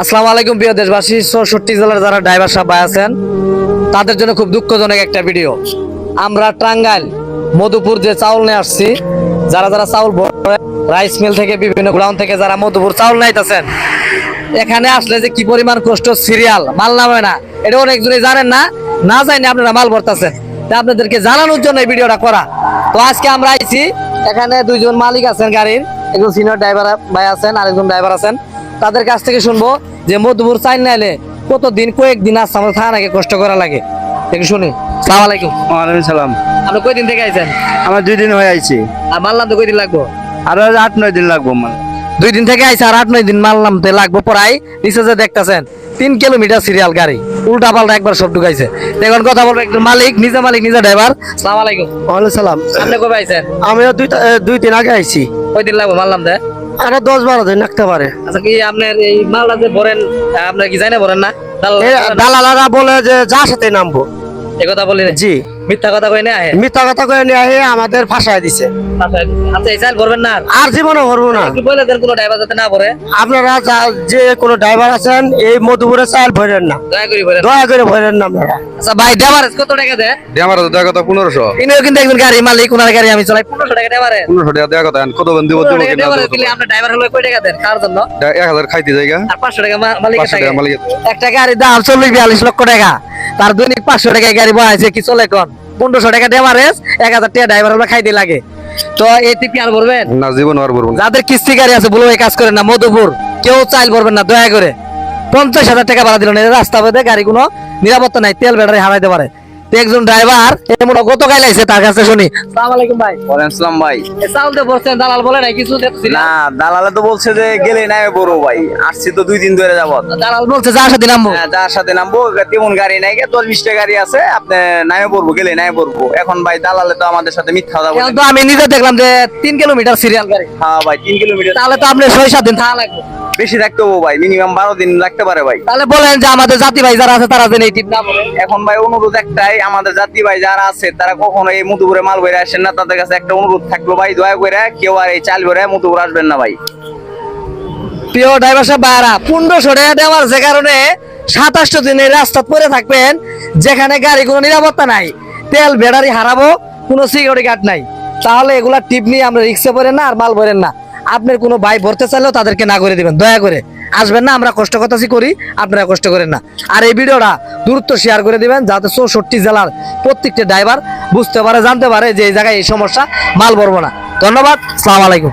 আসসালামু আলাইকুম প্রিয় দেশবাসী। ৬৪ জেলার যারা ড্রাইভার সাহেব ভাই আছেন তাদের জন্য খুব দুঃখজনক একটা ভিডিও। আমরা টাঙ্গাইল মধুপুর যে চাউল নিয়ে আসছি, যারা যারা চাউল রাইস মিল থেকে বিভিন্ন গ্রাউন্ড থেকে যারা মধুপুর চাউল নাইতেছেন, এখানে আসলে যে কি পরিমাণ কষ্ট, সিরিয়াল মাল নামে না, এটা অনেকজনই জানেন না, না জানি আপনারা মাল ভরতেছেন, তা আপনাদেরকে জানানোর জন্য এই ভিডিওটা করা। তো আজকে আমরা আইছি, এখানে দুইজন মালিক আছেন গাড়ির, একজন সিনিয়র ড্রাইভার ভাই আছেন, আরেকজন ড্রাইভার আছেন। তাদের কাছ থেকে শুনবো যে মধুপুর চাইল নাইলে কতদিন, কয়েকদিন আসছে আমাদের থানা নাকি কষ্ট করা লাগে, একটু শুনি। সালাম আলাইকুম। ওয়ালাইকুম সালাম। আপনি কয়দিন থেকে আইছেন? আমার 2 দিন হয়ে আইছি। আর মাল নামতে কয়দিন লাগবো? আরো 8-9 দিন লাগবো। 2 দিন থেকে আইছে, আর 8-9 দিন মাল নামতে লাগবো। প্রায় নিচে যে দেখতেছেন 3 কিলোমিটার সিরিয়াল গাড়ি, উল্টা পাল্টা একবার সব ঢুকাইছে। এখন কথা বলবো একজন মালিক, নিজে ড্রাইভার। সালাম আলাইকুম। ওয়ালাইকুম সালাম। আপনি কবে আইছেন? আমিও 2 দিন আগে আইছি। কয়দিন লাগবো মাল নামতে? আরো 10-12 দিন লাগতে পারে। আচ্ছা, কি আপনার এই মালটা যে ভরেন, আপনার কি জানেন ভরেন না? দালালারা বলে যে যার সাথে নামবো, এই কথা বলি না? জি, মিথ্যা কথা কই না? মিথ্যা কথা কয়ে নিয়ে আহে আমাদের ফাঁসায় দিছে। আচ্ছা, এই চাল ভরবেন না? আর জীবনে ভরবো না। একটু বলে দেন কোনো ড্রাইভার যাতে না ভরে। আপনারা যে কোনো ড্রাইভার আছেন এই মধুপুরে চাল ভরেন না, দয়া করে ভরেন। দয়া করে ভরেন না আপনারা। আচ্ছা ভাই, ড্রাইভারেজ কত টাকা দেয়? আমার দেওয়া কথা 1500। ইনিও কিন্তু একজন গাড়ি মালিক, ওনার গাড়ি আমি চালাই। 1500 টাকা ড্রাইভারেজ? 1500 টাকা দেওয়া কথা। কত বন্ধু 1500 টাকা ড্রাইভারেজ দিলে আপনি ড্রাইভার হলে কয় টাকা দেন কার জন্য? 1000 খাইতে জায়গা আর 500 টাকা মালিকের 500 টাকা। টাকা মালিকের। একটা গাড়ির দাম 40-42 লক্ষ টাকা, তার দৈনিক 500 টাকা গাড়ি বহাইছে, কি চলে কোন? 1500 টাকা ড্রাইভারেজ, 1000 টাকা ড্রাইভার হলে খাইতে লাগে। তো এই টিপি আর ভরবেন না, জীবন আর বলবো না। যাদের কিস্তি গাড়ি আছে বলো এই কাজ করেন না, মধুপুর কেউ চাইল ভরবেন না দয়া করে। 50,000 টাকা ভাড়া দিল না, রাস্তা বেঁধে গাড়ি কোনো নিরাপত্তা নাই, তেল ব্যাটারি হারাইতে পারে। তো একজন ড্রাইভার এমন গত গাইল আইছে, তার কাছে শুনি। আসসালামু আলাইকুম ভাই। ওয়ালাইকুম সালাম ভাই। এই চাউল তো বলছেন, দালাল বলে নাই কিছু দেখছি না? না, দালালে তো বলছে যে গেলে নাই বড় ভাই, আসছি তো 2 দিন ধরে যাবো। দালাল বলছে যার সাথে নামবো। যার সাথে নামবো তেমন গাড়ি নাই, 10-20টা গাড়ি আছে, আপনি নামে পড়বো, গেলে নামে পড়বো। এখন ভাই দালালে তো আমাদের সাথে মিথ্যা কথা বলে। এখন তো আমি নিজে দেখলাম যে 3 কিলোমিটার সিরিয়াল গাড়ি। হ্যাঁ ভাই, 3 কিলোমিটার। তাহলে তো আপনি 6-7 দিন থাকা লাগবে। বেশি থাকতে হবো ভাই, মিনিমাম 12 দিন লাগতে পারে ভাই। তাহলে বলেন যে আমাদের জাতি ভাই যারা আছে তারা যেন এই টিপ না বলে। এখন ভাই অনুরোধ একটাই, আমাদের যাত্রী ভাই যারা আছে তারা কখনো এই মধুপুরে মাল বইরে আসেন না। তাদের কাছে একটা অনুরোধ থাকলো ভাই, দয়া করে কেউ আর এই চাল বইরে মধুপুর আসবেন না ভাই। প্রিয় ড্রাইভার সাহেব ভাইরা, 1500 টাকা দেওয়ার যে কারণে 27 দিন এই রাস্তা পরে থাকবেন, যেখানে গাড়ি কোনো নিরাপত্তা নাই, তেল ব্যাটারি হারাবো, কোনো সিকিউরিটি গার্ড নাই। তাহলে এগুলা টিপ নিয়ে আমরা রিক্সে পড়েন না, আর মাল ভরেন না। আপনার কোনো ভাই ভরতে চাইলেও তাদেরকে না করে দিবেন, দয়া করে আসবেন না। আমরা কষ্ট কথাছি করি, আপনারা কষ্ট করেন না। আর এই ভিডিওটা দ্রুত শেয়ার করে দিবেন, যাতে 64 জেলার প্রত্যেকটা ড্রাইভার বুঝতে পারে, জানতে পারে যে এই জায়গায় এই সমস্যা, মাল ভরবো না। ধন্যবাদ, আসসালামু আলাইকুম।